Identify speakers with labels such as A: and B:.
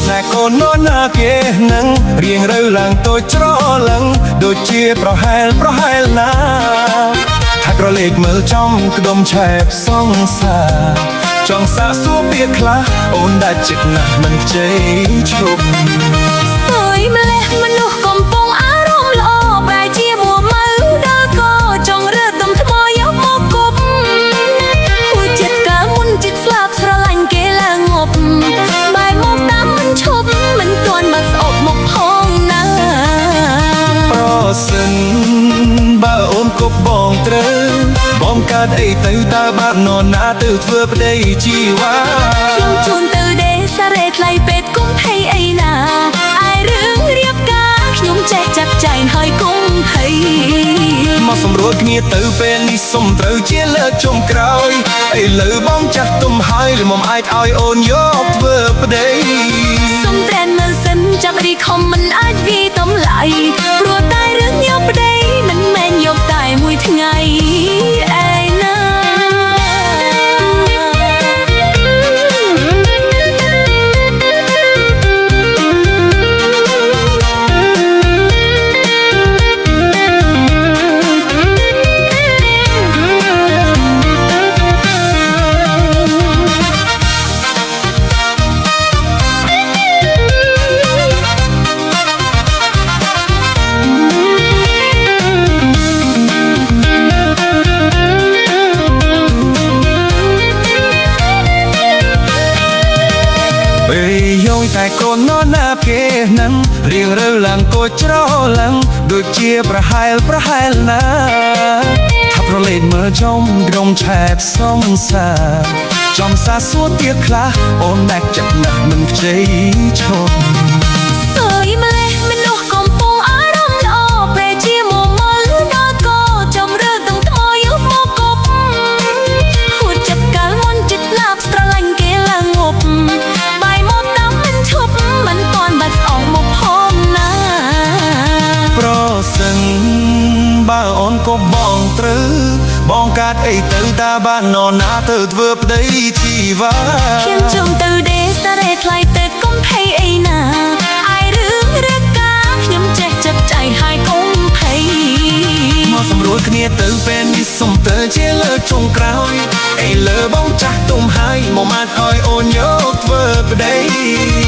A: តែកូននរណាគេនឹងរៀងរើឡើងតូចច្រឡឹងដូចជាប្រហែលណាថាក្រឡេកមើលចំក្ដុំឆែបសងសាចង់សាកសួរពាក្យខ្លះអូនដាច់ចិត្តណាស់មិនខ្ចីឈប់
B: សួយម្លេះមនុស្សកំពុងអារម្មណ៍ល្អប្រែជាមួម៉ៅដល់ក៏ចង់រើទំថ្មយកមកគប់ហួចចិត្តកាលមុនចិត្តស្លាប់ស្រឡាញ់គេឡើងងប់បែរមកតាមមិនឈប់មិនទាន់មកស្អប់មកផងណា
A: ប្រសិនបើអូនគប់បងត្រូវបងកើតអីទៅតើបាត់នរណាទៅធ្វើប្តីជីវ៉ា
B: ខ្ញុំជូនទៅដេសារ៉េថ្លៃពេទ្យគុំភ័យអីណាអាយរឿងរៀបការខ្ញុំចេះចាត់ចែងហើយគុំភ័យ
A: មកសម្រួលគ្នាទៅពេលនេះសុំត្រូវជាលើកចុងក្រោយឥឡូវបងចាស់ទុំហើយឬមិនអាចឲ្យអូនយកធ្វើប្តី
B: សុំត្រែនមើលសិនចាំរីខំមិនអាចវាតម្លៃព្រោះតែរឿងយកប្តីមិនមែនយកតែមួយថ្ងៃឯណា
A: តែកូននរណាគេនឹងរៀងរើឡើងកូចច្រឡឹងដូចជាប្រហែលណាថាប្រឡេកមើលចំក្រុមឆែបសងសាចំសាសួរទៀតខ្លះអូនដាច់ចិត្តណាស់មិនខ្ចីឈប់
B: សួយម្លេះមនុស្សកំពុងអារម្មណ៍ល្អប្រែជាមួម៉ៅដល់ក៏ចំរើទំថ្មយកមកគប់ហួចចិត្តកាលមុនចិត្តស្លាប់ស្រឡាញ់គេឡើងងប់មិនទាន់បាត់អស់មកផងណា
A: ប្រសិនបើអូនក៏បងត្រូវបងកាត់អីទៅតើបាននរណាទៅធ្វើប្តីជីវ៉ា
B: ខ្ញុំជុំទៅដេសារ៉េថ្លៃទៅកុំភ័យអីណាអាយរឿងរៀបការខ្ញុំចេះចិត្តចៃហើយកុំភ័យ
A: មកសម្រួលគ្នាទៅពេលនេះសុំទៅជាលើកចុងក្រោយឥឡូវបងចាស់ទុំហើយមកមកឲ្យអូនយកធ្វើប្តី